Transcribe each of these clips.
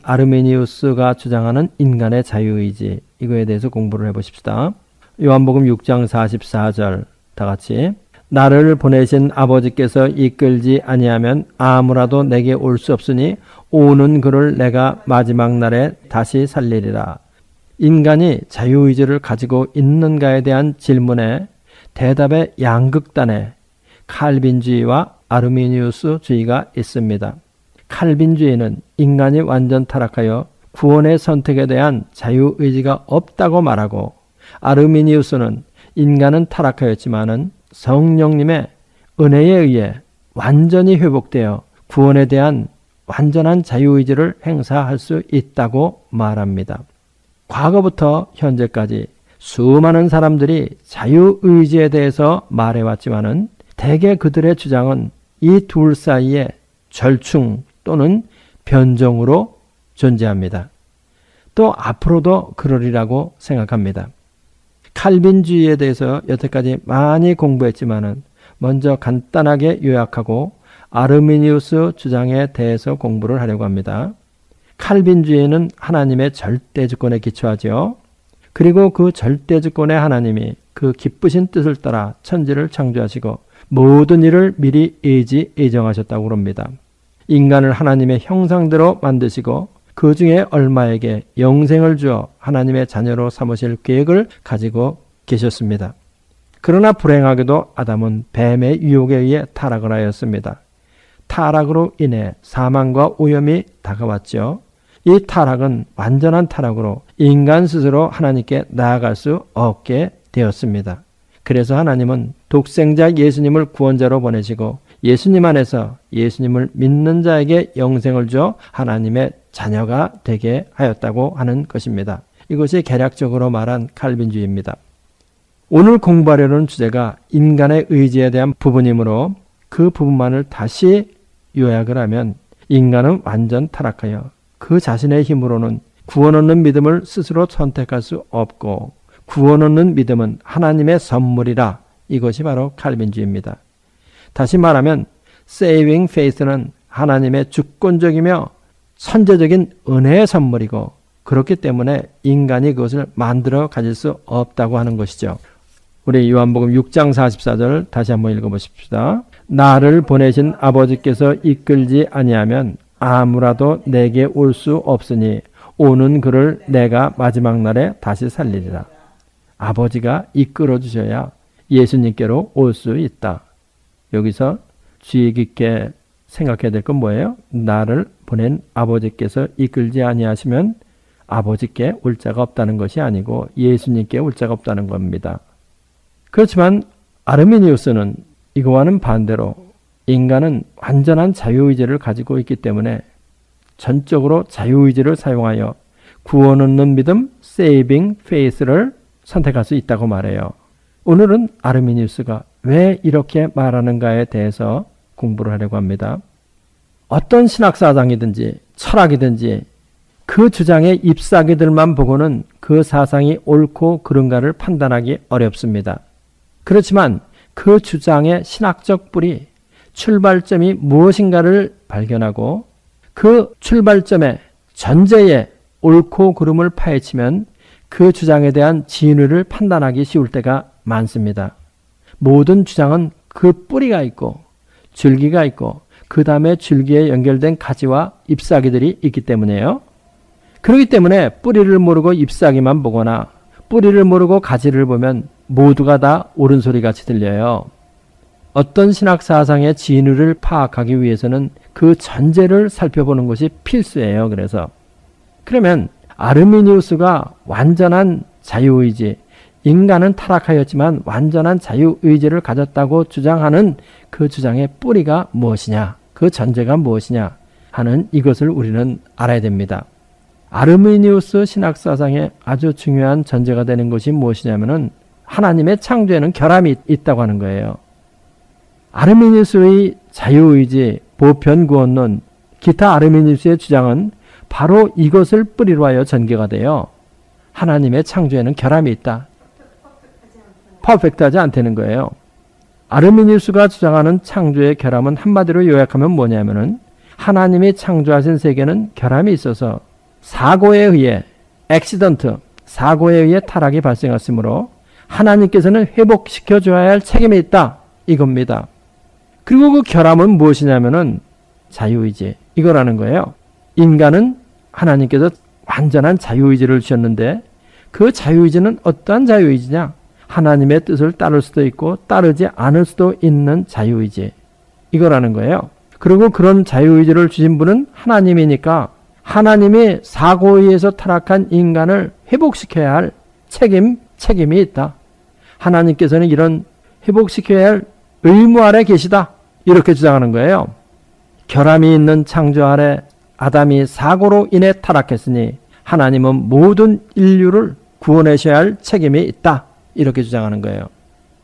아르미니우스가 주장하는 인간의 자유의지, 이거에 대해서 공부를 해보십시다. 요한복음 6장 44절 다같이 나를 보내신 아버지께서 이끌지 아니하면 아무라도 내게 올 수 없으니 오는 그를 내가 마지막 날에 다시 살리리라. 인간이 자유의지를 가지고 있는가에 대한 질문에 대답의 양극단에 칼빈주의와 아르미니우스주의가 있습니다. 칼빈주의는 인간이 완전 타락하여 구원의 선택에 대한 자유의지가 없다고 말하고, 아르미니우스는 인간은 타락하였지만은 성령님의 은혜에 의해 완전히 회복되어 구원에 대한 완전한 자유의지를 행사할 수 있다고 말합니다. 과거부터 현재까지 수많은 사람들이 자유의지에 대해서 말해왔지만은 대개 그들의 주장은 이 둘 사이에 절충 또는 변종으로 존재합니다. 또 앞으로도 그러리라고 생각합니다. 칼빈주의에 대해서 여태까지 많이 공부했지만은 먼저 간단하게 요약하고 아르미니우스 주장에 대해서 공부를 하려고 합니다. 칼빈주의는 하나님의 절대주권에 기초하죠. 그리고 그 절대주권의 하나님이 그 기쁘신 뜻을 따라 천지를 창조하시고 모든 일을 미리 예정하셨다고 그럽니다. 인간을 하나님의 형상대로 만드시고 그 중에 얼마에게 영생을 주어 하나님의 자녀로 삼으실 계획을 가지고 계셨습니다. 그러나 불행하게도 아담은 뱀의 유혹에 의해 타락을 하였습니다. 타락으로 인해 사망과 오염이 다가왔죠. 이 타락은 완전한 타락으로 인간 스스로 하나님께 나아갈 수 없게 되었습니다. 그래서 하나님은 독생자 예수님을 구원자로 보내시고 예수님 안에서 예수님을 믿는 자에게 영생을 줘 하나님의 자녀가 되게 하였다고 하는 것입니다. 이것이 개략적으로 말한 칼빈주의입니다. 오늘 공부하려는 주제가 인간의 의지에 대한 부분이므로 그 부분만을 다시 요약을 하면 인간은 완전 타락하여 그 자신의 힘으로는 구원 얻는 믿음을 스스로 선택할 수 없고 구원 얻는 믿음은 하나님의 선물이라. 이것이 바로 칼빈주의입니다. 다시 말하면 saving faith는 하나님의 주권적이며 선제적인 은혜의 선물이고 그렇기 때문에 인간이 그것을 만들어 가질 수 없다고 하는 것이죠. 우리 요한복음 6장 44절 다시 한번 읽어보십시다. 나를 보내신 아버지께서 이끌지 아니하면 아무라도 내게 올 수 없으니 오는 그를 내가 마지막 날에 다시 살리리라. 아버지가 이끌어 주셔야 예수님께로 올 수 있다. 여기서 주의 깊게 생각해야 될 건 뭐예요? 나를 보낸 아버지께서 이끌지 아니하시면 아버지께 올 자가 없다는 것이 아니고 예수님께 올 자가 없다는 겁니다. 그렇지만 아르미니우스는 이거와는 반대로 인간은 완전한 자유의지를 가지고 있기 때문에 전적으로 자유의지를 사용하여 구원 얻는 믿음, saving faith를 선택할 수 있다고 말해요. 오늘은 아르미니우스가 왜 이렇게 말하는가에 대해서 공부를 하려고 합니다. 어떤 신학사상이든지 철학이든지 그 주장의 잎사귀들만 보고는 그 사상이 옳고 그른가를 판단하기 어렵습니다. 그렇지만 그 주장의 신학적 뿌리, 출발점이 무엇인가를 발견하고 그 출발점의 전제에 옳고 그름을 파헤치면 그 주장에 대한 진위를 판단하기 쉬울 때가 많습니다. 모든 주장은 그 뿌리가 있고 줄기가 있고 그 다음에 줄기에 연결된 가지와 잎사귀들이 있기 때문이에요. 그렇기 때문에 뿌리를 모르고 잎사귀만 보거나 뿌리를 모르고 가지를 보면 모두가 다 옳은 소리 같이 들려요. 어떤 신학사상의 진위를 파악하기 위해서는 그 전제를 살펴보는 것이 필수예요. 그러면 아르미니우스가 완전한 자유의지, 인간은 타락하였지만 완전한 자유의지를 가졌다고 주장하는 그 주장의 뿌리가 무엇이냐, 그 전제가 무엇이냐 하는 이것을 우리는 알아야 됩니다. 아르미니우스 신학사상의 아주 중요한 전제가 되는 것이 무엇이냐면은 하나님의 창조에는 결함이 있다고 하는 거예요. 아르미니우스의 자유의지, 보편구원론, 기타 아르미니우스의 주장은 바로 이것을 뿌리로 하여 전개가 되어 하나님의 창조에는 결함이 있다. 퍼펙트하지 않다는 거예요. 아르미니우스가 주장하는 창조의 결함은 한마디로 요약하면 뭐냐면은 하나님이 창조하신 세계는 결함이 있어서 사고에 의해 사고에 의해 타락이 발생했으므로 하나님께서는 회복시켜 줘야 할 책임이 있다. 이겁니다. 그리고 그 결함은 무엇이냐면은 자유의지. 이거라는 거예요. 인간은 하나님께서 완전한 자유의지를 주셨는데 그 자유의지는 어떠한 자유의지냐? 하나님의 뜻을 따를 수도 있고 따르지 않을 수도 있는 자유의지. 이거라는 거예요. 그리고 그런 자유의지를 주신 분은 하나님이니까 하나님이 사고에 의해서 타락한 인간을 회복시켜야 할 책임이 있다. 하나님께서는 이런 회복시켜야 할 의무 아래 계시다. 이렇게 주장하는 거예요. 결함이 있는 창조 아래 아담이 사고로 인해 타락했으니 하나님은 모든 인류를 구원하셔야 할 책임이 있다. 이렇게 주장하는 거예요.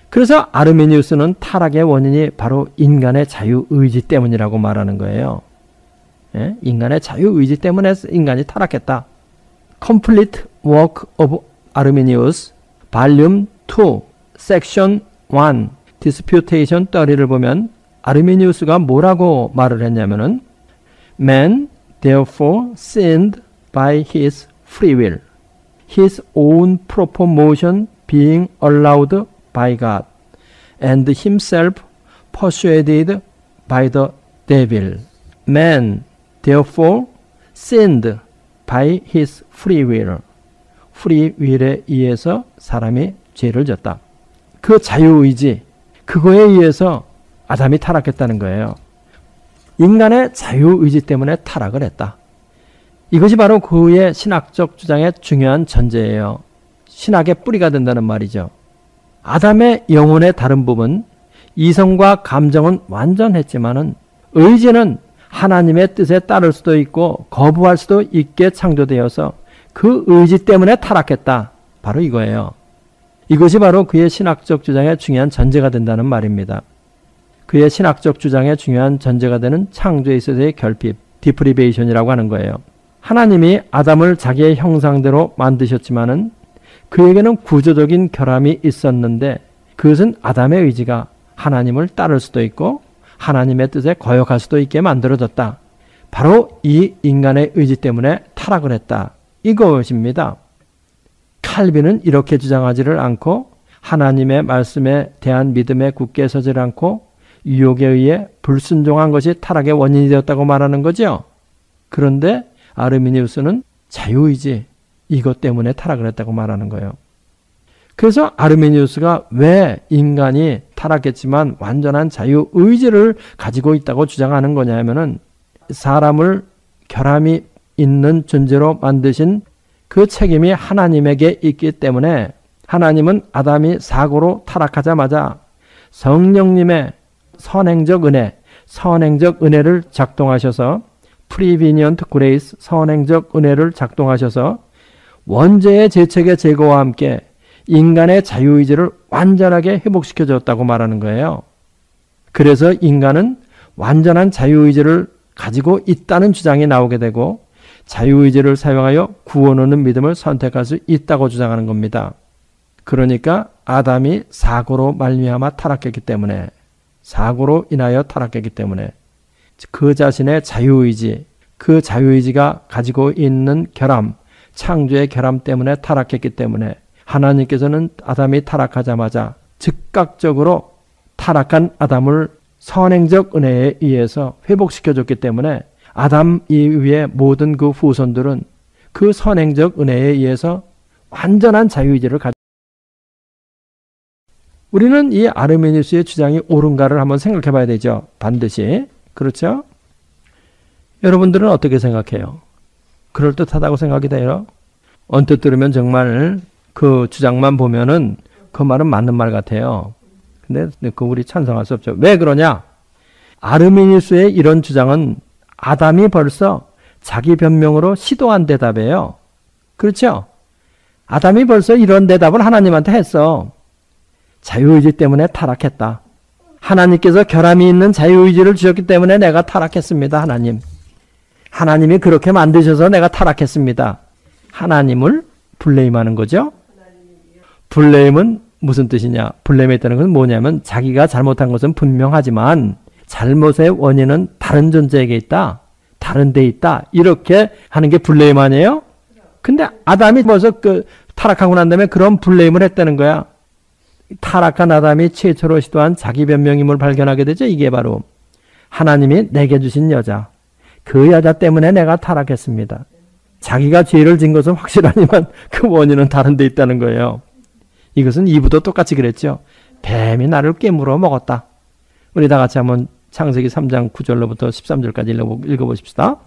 그래서 아르미니우스는 타락의 원인이 바로 인간의 자유의지 때문이라고 말하는 거예요. 예? 인간의 자유의지 때문에 인간이 타락했다. Complete Work of Arminius, Volume 2, Section 1, Disputation 30를 보면 아르미니우스가 뭐라고 말을 했냐면은 Man therefore sinned by his free will, his own proper motion being allowed by God, and himself persuaded by the devil. Man therefore sinned by his free will. free will에 의해서 사람이 죄를 졌다. 그 자유의지, 그거에 의해서 아담이 타락했다는 거예요. 인간의 자유의지 때문에 타락을 했다. 이것이 바로 그의 신학적 주장의 중요한 전제예요. 신학의 뿌리가 된다는 말이죠. 아담의 영혼의 다른 부분, 이성과 감정은 완전했지만은 의지는 하나님의 뜻에 따를 수도 있고 거부할 수도 있게 창조되어서 그 의지 때문에 타락했다. 바로 이거예요. 이것이 바로 그의 신학적 주장의 중요한 전제가 된다는 말입니다. 그의 신학적 주장의 중요한 전제가 되는 창조에 있어서의 결핍, 디프리베이션이라고 하는 거예요. 하나님이 아담을 자기의 형상대로 만드셨지만은 그에게는 구조적인 결함이 있었는데 그것은 아담의 의지가 하나님을 따를 수도 있고 하나님의 뜻에 거역할 수도 있게 만들어졌다. 바로 이 인간의 의지 때문에 타락을 했다. 이것입니다. 칼빈은 이렇게 주장하지를 않고 하나님의 말씀에 대한 믿음에 굳게 서질 않고 유혹에 의해 불순종한 것이 타락의 원인이 되었다고 말하는 거죠. 그런데 아르미니우스는 자유의지, 이것 때문에 타락을 했다고 말하는 거예요. 그래서 아르미니우스가 왜 인간이 타락했지만 완전한 자유의지를 가지고 있다고 주장하는 거냐면은 사람을 결함이 있는 존재로 만드신 그 책임이 하나님에게 있기 때문에 하나님은 아담이 사고로 타락하자마자 성령님의 선행적 은혜를 작동하셔서 Prevenient Grace, 선행적 은혜를 작동하셔서 원죄의 죄책의 제거와 함께 인간의 자유의지를 완전하게 회복시켜 줬다고 말하는 거예요. 그래서 인간은 완전한 자유의지를 가지고 있다는 주장이 나오게 되고 자유의지를 사용하여 구원 얻는 믿음을 선택할 수 있다고 주장하는 겁니다. 그러니까 아담이 사고로 말미암아 타락했기 때문에 사고로 인하여 타락했기 때문에 그 자신의 자유의지, 그 자유의지가 가지고 있는 결함, 창조의 결함 때문에 타락했기 때문에 하나님께서는 아담이 타락하자마자 즉각적으로 타락한 아담을 선행적 은혜에 의해서 회복시켜줬기 때문에 아담 이후의 모든 그 후손들은 그 선행적 은혜에 의해서 완전한 자유의지를 가지고 우리는 이 아르미니우스의 주장이 옳은가를 한번 생각해 봐야 되죠. 반드시. 그렇죠? 여러분들은 어떻게 생각해요? 그럴듯하다고 생각이 돼요? 언뜻 들으면 정말 그 주장만 보면은 그 말은 맞는 말 같아요. 근데 그 우리 찬성할 수 없죠. 왜 그러냐? 아르미니우스의 이런 주장은 아담이 벌써 자기 변명으로 시도한 대답이에요. 그렇죠? 아담이 벌써 이런 대답을 하나님한테 했어. 자유의지 때문에 타락했다. 하나님께서 결함이 있는 자유의지를 주셨기 때문에 내가 타락했습니다. 하나님. 하나님이 그렇게 만드셔서 내가 타락했습니다. 하나님을 블레임하는 거죠. 블레임은 무슨 뜻이냐? 블레임에 있다는 것은 뭐냐면 자기가 잘못한 것은 분명하지만 잘못의 원인은 다른 존재에게 있다. 다른 데 있다. 이렇게 하는 게 블레임 아니에요? 근데 아담이 벌써 타락하고 난 다음에 그런 블레임을 했다는 거야. 타락한 아담이 최초로 시도한 자기 변명임을 발견하게 되죠. 이게 바로 하나님이 내게 주신 여자. 그 여자 때문에 내가 타락했습니다. 자기가 죄를 진 것은 확실하지만 그 원인은 다른 데 있다는 거예요. 이것은 이브도 똑같이 그랬죠. 뱀이 나를 깨물어 먹었다. 우리 다 같이 한번 창세기 3장 9절로부터 13절까지 읽어보십시다.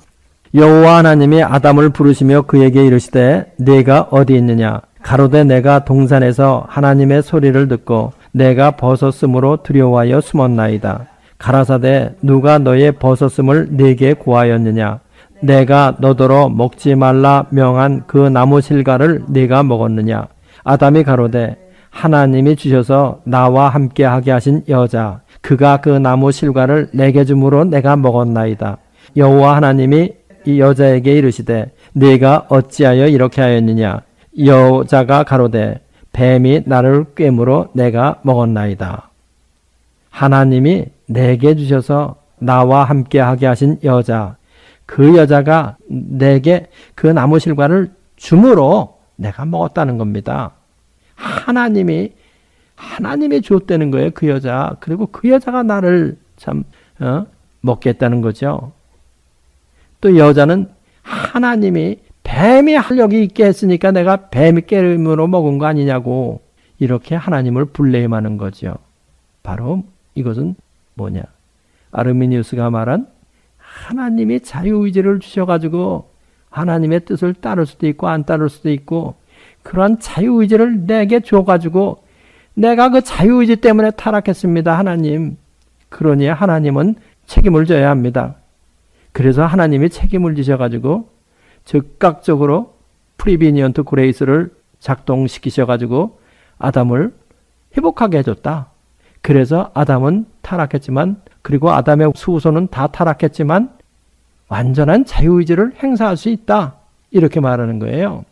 여호와 하나님이 아담을 부르시며 그에게 이르시되 네가 어디 있느냐? 가로되 내가 동산에서 하나님의 소리를 듣고 내가 벗었으므로 두려워하여 숨었나이다. 가라사대 누가 너의 벗었음을 네게 고하였느냐? 내가 너더러 먹지 말라 명한 그 나무 실과를 네가 먹었느냐? 아담이 가로되 하나님이 주셔서 나와 함께 하게 하신 여자 그가 그 나무 실과를 내게 주므로 내가 먹었나이다. 여호와 하나님이 이 여자에게 이르시되 네가 어찌하여 이렇게 하였느냐? 여자가 가로되 뱀이 나를 꿰물어 내가 먹었나이다. 하나님이 내게 주셔서 나와 함께 하게 하신 여자 그 여자가 내게 그 나무 실과를 주므로 내가 먹었다는 겁니다. 하나님이 줬다는 거예요. 그 여자. 그리고 그 여자가 나를 참 먹겠다는 거죠. 또 여자는 하나님이 뱀이 활력이 있게 했으니까 내가 뱀이 깨름으로 먹은 거 아니냐고 이렇게 하나님을 블레임하는 거죠. 바로 이것은 뭐냐? 아르미니우스가 말한 하나님이 자유의지를 주셔가지고 하나님의 뜻을 따를 수도 있고 안 따를 수도 있고 그러한 자유의지를 내게 줘가지고 내가 그 자유의지 때문에 타락했습니다. 하나님. 그러니 하나님은 책임을 져야 합니다. 그래서 하나님이 책임을 지셔가지고 즉각적으로 프리비니언트 그레이스를 작동시키셔가지고 아담을 회복하게 해줬다. 그래서 아담은 타락했지만 그리고 아담의 수호손은 다 타락했지만 완전한 자유의지를 행사할 수 있다. 이렇게 말하는 거예요.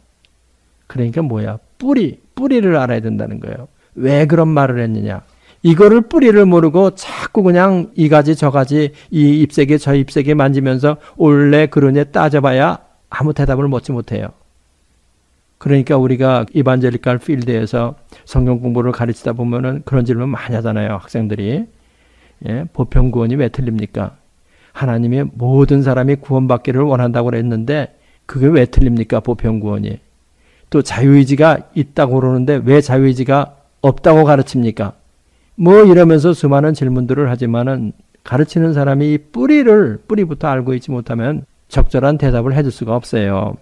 그러니까 뭐야? 뿌리를 알아야 된다는 거예요. 왜 그런 말을 했느냐? 이거를 뿌리를 모르고 자꾸 그냥 이 가지 저 가지 이 잎새기 저 잎새기 만지면서 올래 그러냐 따져봐야 아무 대답을 못지 못해요. 그러니까 우리가 이반젤리칼 필드에서 성경 공부를 가르치다 보면은 그런 질문 많이 하잖아요. 학생들이. 예, 보편 구원이 왜 틀립니까? 하나님이 모든 사람이 구원받기를 원한다고 그랬는데 그게 왜 틀립니까? 보편 구원이. 또 자유의지가 있다고 그러는데 왜 자유의지가 없다고 가르칩니까? 뭐 이러면서 수많은 질문들을 하지만은 가르치는 사람이 이 뿌리부터 알고 있지 못하면 적절한 대답을 해줄 수가 없어요.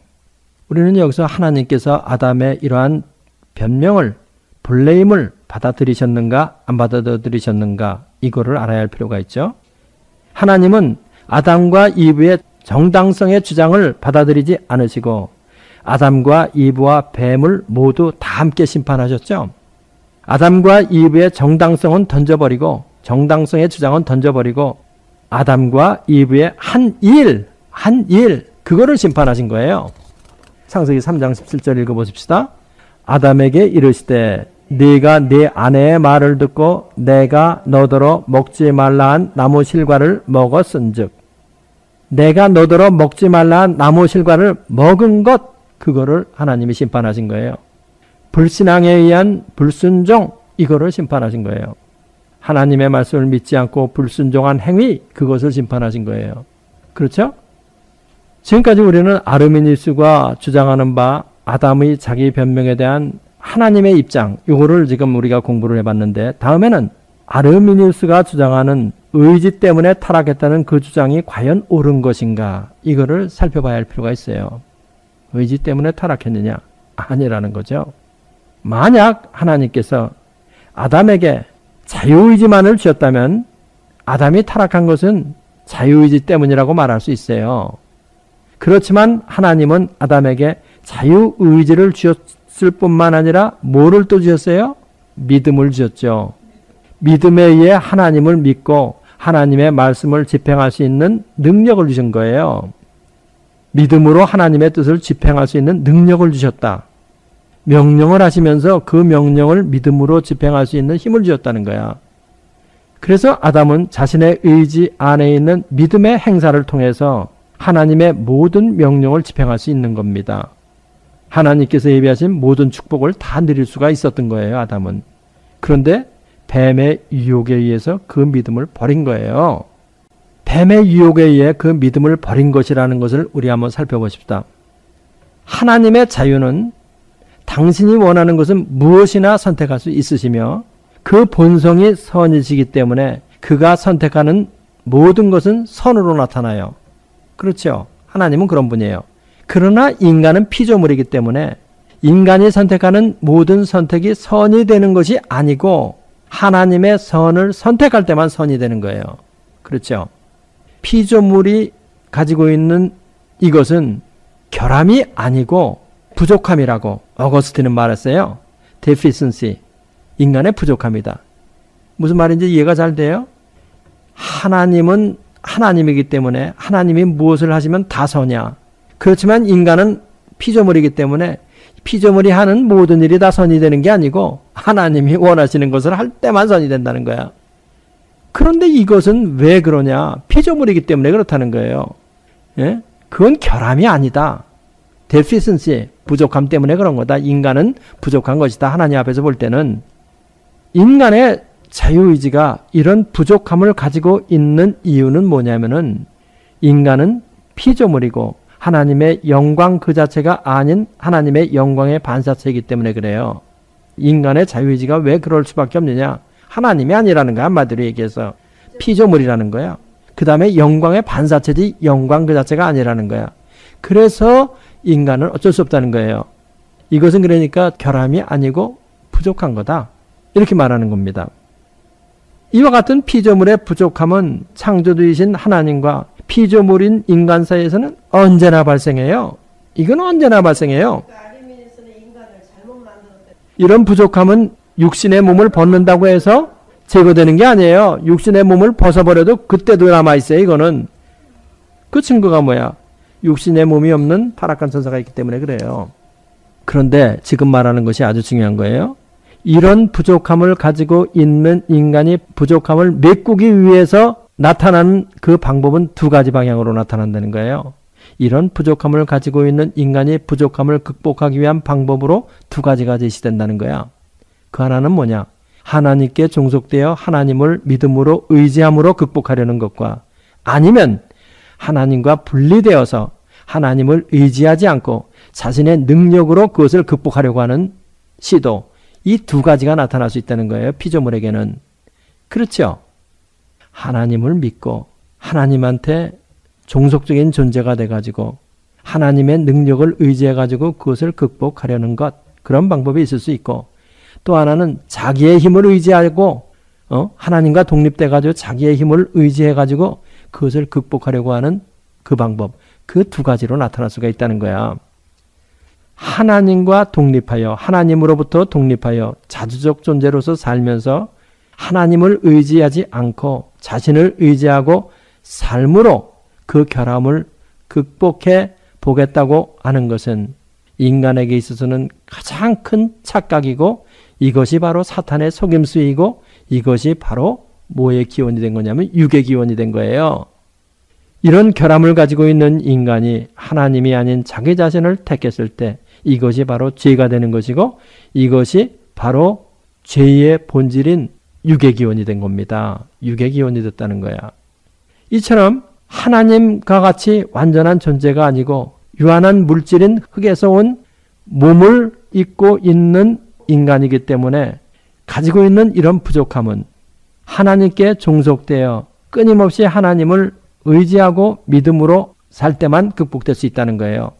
우리는 여기서 하나님께서 아담의 이러한 변명을, 블레임을 받아들이셨는가 안 받아들이셨는가 이거를 알아야 할 필요가 있죠. 하나님은 아담과 이브의 정당성의 주장을 받아들이지 않으시고 아담과 이브와 뱀을 모두 다 함께 심판하셨죠. 아담과 이브의 정당성은 던져버리고 정당성의 주장은 던져버리고 아담과 이브의 한 일 그거를 심판하신 거예요. 창세기 3장 17절 읽어보십시다. 아담에게 이르시되 네가 네 아내의 말을 듣고 내가 너더러 먹지 말라 한 나무 실과를 먹었은즉 내가 너더러 먹지 말라 한 나무 실과를 먹은 것 그거를 하나님이 심판하신 거예요. 불신앙에 의한 불순종 이거를 심판하신 거예요. 하나님의 말씀을 믿지 않고 불순종한 행위 그것을 심판하신 거예요. 그렇죠? 지금까지 우리는 아르미니우스가 주장하는 바 아담의 자기 변명에 대한 하나님의 입장 이거를 지금 우리가 공부를 해봤는데 다음에는 아르미니우스가 주장하는 의지 때문에 타락했다는 그 주장이 과연 옳은 것인가 이거를 살펴봐야 할 필요가 있어요. 의지 때문에 타락했느냐? 아니라는 거죠. 만약 하나님께서 아담에게 자유의지만을 주셨다면 아담이 타락한 것은 자유의지 때문이라고 말할 수 있어요. 그렇지만 하나님은 아담에게 자유의지를 주셨을 뿐만 아니라 뭐를 또 주셨어요? 믿음을 주셨죠. 믿음에 의해 하나님을 믿고 하나님의 말씀을 집행할 수 있는 능력을 주신 거예요. 믿음으로 하나님의 뜻을 집행할 수 있는 능력을 주셨다. 명령을 하시면서 그 명령을 믿음으로 집행할 수 있는 힘을 주셨다는 거야. 그래서 아담은 자신의 의지 안에 있는 믿음의 행사를 통해서 하나님의 모든 명령을 집행할 수 있는 겁니다. 하나님께서 예비하신 모든 축복을 다 누릴 수가 있었던 거예요, 아담은. 그런데 뱀의 유혹에 의해서 그 믿음을 버린 거예요. 뱀의 유혹에 의해 그 믿음을 버린 것이라는 것을 우리 한번 살펴보십시다. 하나님의 자유는 당신이 원하는 것은 무엇이나 선택할 수 있으시며 그 본성이 선이시기 때문에 그가 선택하는 모든 것은 선으로 나타나요. 그렇죠. 하나님은 그런 분이에요. 그러나 인간은 피조물이기 때문에 인간이 선택하는 모든 선택이 선이 되는 것이 아니고 하나님의 선을 선택할 때만 선이 되는 거예요. 그렇죠. 피조물이 가지고 있는 이것은 결함이 아니고 부족함이라고 어거스틴은 말했어요. deficiency. 인간의 부족함이다. 무슨 말인지 이해가 잘 돼요? 하나님은 하나님이기 때문에 하나님이 무엇을 하시면 다 선이야. 그렇지만 인간은 피조물이기 때문에 피조물이 하는 모든 일이 다 선이 되는 게 아니고 하나님이 원하시는 것을 할 때만 선이 된다는 거야. 그런데 이것은 왜 그러냐? 피조물이기 때문에 그렇다는 거예요. 예? 그건 결함이 아니다. deficiency, 부족함 때문에 그런 거다. 인간은 부족한 것이다. 하나님 앞에서 볼 때는 인간의 자유의지가 이런 부족함을 가지고 있는 이유는 뭐냐면은 인간은 피조물이고 하나님의 영광 그 자체가 아닌 하나님의 영광의 반사체이기 때문에 그래요. 인간의 자유의지가 왜 그럴 수밖에 없느냐? 하나님이 아니라는 거야. 한마디로 얘기해서 피조물이라는 거야. 그 다음에 영광의 반사체지 영광 그 자체가 아니라는 거야. 그래서 인간은 어쩔 수 없다는 거예요. 이것은 그러니까 결함이 아니고 부족한 거다. 이렇게 말하는 겁니다. 이와 같은 피조물의 부족함은 창조주이신 하나님과 피조물인 인간 사이에서는 언제나 발생해요. 이건 언제나 발생해요. 이런 부족함은 육신의 몸을 벗는다고 해서 제거되는 게 아니에요. 육신의 몸을 벗어버려도 그때도 남아있어요. 이거는. 그 증거가 뭐야? 육신의 몸이 없는 타락한 천사가 있기 때문에 그래요. 그런데 지금 말하는 것이 아주 중요한 거예요. 이런 부족함을 가지고 있는 인간이 부족함을 메꾸기 위해서 나타나는 그 방법은 두 가지 방향으로 나타난다는 거예요. 이런 부족함을 가지고 있는 인간이 부족함을 극복하기 위한 방법으로 두 가지가 제시된다는 거야. 그 하나는 뭐냐? 하나님께 종속되어 하나님을 믿음으로 의지함으로 극복하려는 것과 아니면 하나님과 분리되어서 하나님을 의지하지 않고 자신의 능력으로 그것을 극복하려고 하는 시도, 이 두 가지가 나타날 수 있다는 거예요. 피조물에게는. 그렇죠? 하나님을 믿고 하나님한테 종속적인 존재가 돼가지고 하나님의 능력을 의지해가지고 그것을 극복하려는 것, 그런 방법이 있을 수 있고, 또 하나는 자기의 힘을 의지하고 하나님과 독립돼가지고 자기의 힘을 의지해가지고 그것을 극복하려고 하는 그 방법, 그 두 가지로 나타날 수가 있다는 거야. 하나님과 독립하여, 하나님으로부터 독립하여 자주적 존재로서 살면서 하나님을 의지하지 않고 자신을 의지하고 삶으로 그 결함을 극복해 보겠다고 하는 것은 인간에게 있어서는 가장 큰 착각이고, 이것이 바로 사탄의 속임수이고, 이것이 바로 뭐의 기원이 된 거냐면 육의 기원이 된 거예요. 이런 결함을 가지고 있는 인간이 하나님이 아닌 자기 자신을 택했을 때 이것이 바로 죄가 되는 것이고, 이것이 바로 죄의 본질인 육의 기원이 된 겁니다. 육의 기원이 됐다는 거야. 이처럼 하나님과 같이 완전한 존재가 아니고 유한한 물질인 흙에서 온 몸을 입고 있는 인간이기 때문에 가지고 있는 이런 부족함은 하나님께 종속되어 끊임없이 하나님을 의지하고 믿음으로 살 때만 극복될 수 있다는 거예요.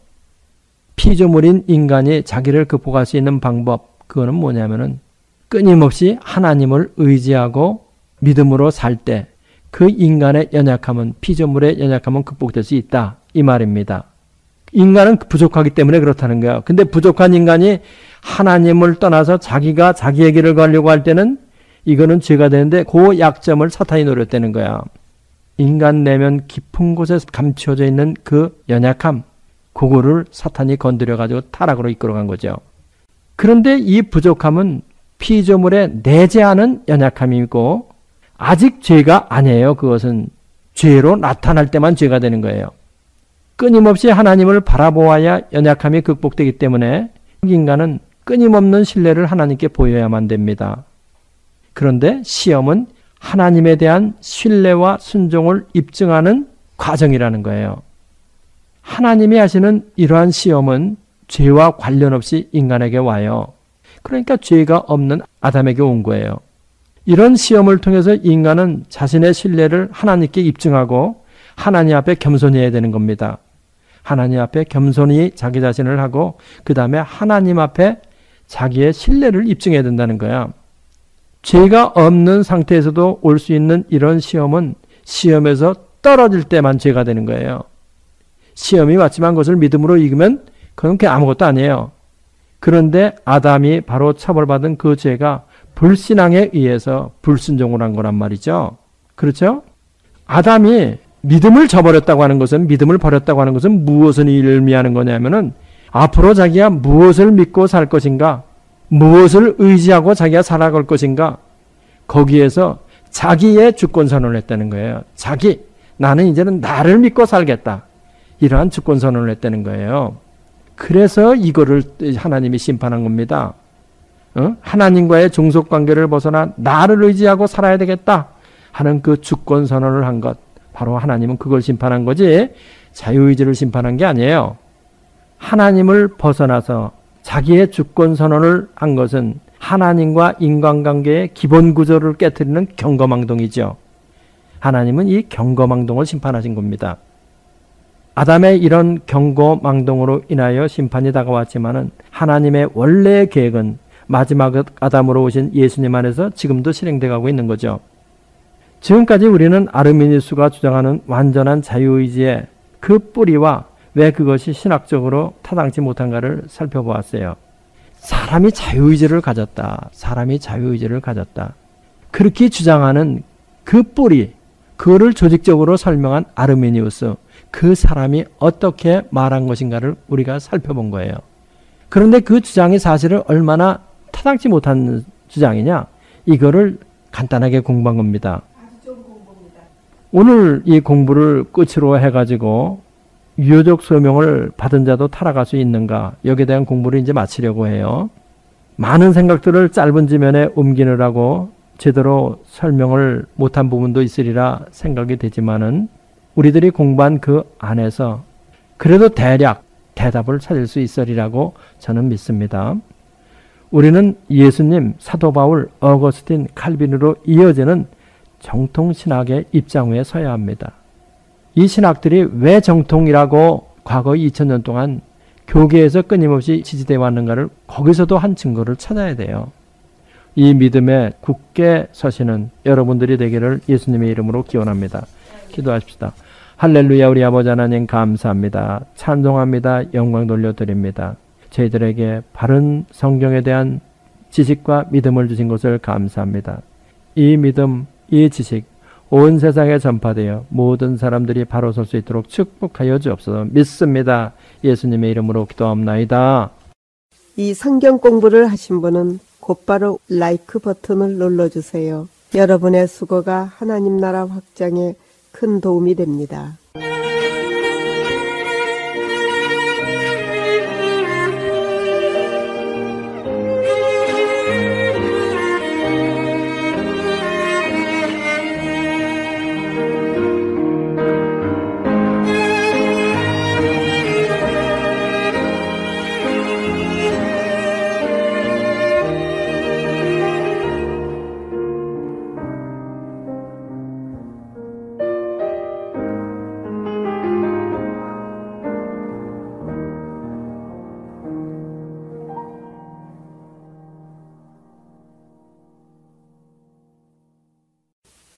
피조물인 인간이 자기를 극복할 수 있는 방법, 그거는 뭐냐면은 끊임없이 하나님을 의지하고 믿음으로 살 때 그 인간의 연약함은, 피조물의 연약함은 극복될 수 있다, 이 말입니다. 인간은 부족하기 때문에 그렇다는 거예요. 근데 부족한 인간이 하나님을 떠나서 자기가 자기의 길을 가려고 할 때는 이거는 죄가 되는데 그 약점을 사탄이 노렸다는 거야. 인간 내면 깊은 곳에 감추어져 있는 그 연약함, 그거를 사탄이 건드려가지고 타락으로 이끌어간 거죠. 그런데 이 부족함은 피조물의 내재하는 연약함이고 아직 죄가 아니에요. 그것은 죄로 나타날 때만 죄가 되는 거예요. 끊임없이 하나님을 바라보아야 연약함이 극복되기 때문에 인간은 끊임없는 신뢰를 하나님께 보여야만 됩니다. 그런데 시험은 하나님에 대한 신뢰와 순종을 입증하는 과정이라는 거예요. 하나님이 하시는 이러한 시험은 죄와 관련 없이 인간에게 와요. 그러니까 죄가 없는 아담에게 온 거예요. 이런 시험을 통해서 인간은 자신의 신뢰를 하나님께 입증하고 하나님 앞에 겸손해야 되는 겁니다. 하나님 앞에 겸손히 자기 자신을 하고 그 다음에 하나님 앞에 자기의 신뢰를 입증해야 된다는 거야. 죄가 없는 상태에서도 올 수 있는 이런 시험은 시험에서 떨어질 때만 죄가 되는 거예요. 시험이 왔지만 그것을 믿음으로 이기면 그건 그냥 아무것도 아니에요. 그런데 아담이 바로 처벌받은 그 죄가 불신앙에 의해서 불순종을 한 거란 말이죠. 그렇죠? 아담이 믿음을 저버렸다고 하는 것은, 믿음을 버렸다고 하는 것은 무엇을 의미하는 거냐면은 앞으로 자기가 무엇을 믿고 살 것인가, 무엇을 의지하고 자기가 살아갈 것인가, 거기에서 자기의 주권 선언을 했다는 거예요. 나는 이제는 나를 믿고 살겠다. 이러한 주권 선언을 했다는 거예요. 그래서 이거를 하나님이 심판한 겁니다. 하나님과의 종속관계를 벗어나 나를 의지하고 살아야 되겠다 하는 그 주권 선언을 한 것, 바로 하나님은 그걸 심판한 거지 자유의지를 심판한 게 아니에요. 하나님을 벗어나서 자기의 주권 선언을 한 것은 하나님과 인간관계의 기본 구조를 깨트리는 경거망동이죠. 하나님은 이 경거망동을 심판하신 겁니다. 아담의 이런 경거망동으로 인하여 심판이 다가왔지만은 하나님의 원래의 계획은 마지막 아담으로 오신 예수님 안에서 지금도 실행돼 가고 있는 거죠. 지금까지 우리는 아르미니우스가 주장하는 완전한 자유의지의 그 뿌리와 왜 그것이 신학적으로 타당치 못한가를 살펴보았어요. 사람이 자유의지를 가졌다. 그렇게 주장하는 그 뿌리, 그거를 조직적으로 설명한 아르미니우스, 그 사람이 어떻게 말한 것인가를 우리가 살펴본 거예요. 그런데 그 주장이 사실은 얼마나 타당치 못한 주장이냐? 이거를 간단하게 공부한 겁니다. 오늘 이 공부를 끝으로 해가지고 유효적 소명을 받은 자도 타락할 수 있는가? 여기에 대한 공부를 이제 마치려고 해요. 많은 생각들을 짧은 지면에 옮기느라고 제대로 설명을 못한 부분도 있으리라 생각이 되지만은 우리들이 공부한 그 안에서 그래도 대략 대답을 찾을 수 있으리라고 저는 믿습니다. 우리는 예수님, 사도 바울, 어거스틴, 칼빈으로 이어지는 정통신학의 입장 위에 서야 합니다. 이 신학들이 왜 정통이라고 과거 2000년 동안 교계에서 끊임없이 지지되어 왔는가를 거기서도 한 증거를 찾아야 돼요. 이 믿음에 굳게 서시는 여러분들이 되기를 예수님의 이름으로 기원합니다. 기도하십시다. 할렐루야. 우리 아버지 하나님 감사합니다. 찬송합니다. 영광 돌려드립니다. 저희들에게 바른 성경에 대한 지식과 믿음을 주신 것을 감사합니다. 이 믿음, 이 지식 온 세상에 전파되어 모든 사람들이 바로 설 수 있도록 축복하여 주옵소서. 믿습니다. 예수님의 이름으로 기도합나이다. 이 성경 공부를 하신 분은 곧바로 라이크 버튼을 눌러주세요. 여러분의 수고가 하나님 나라 확장에 큰 도움이 됩니다.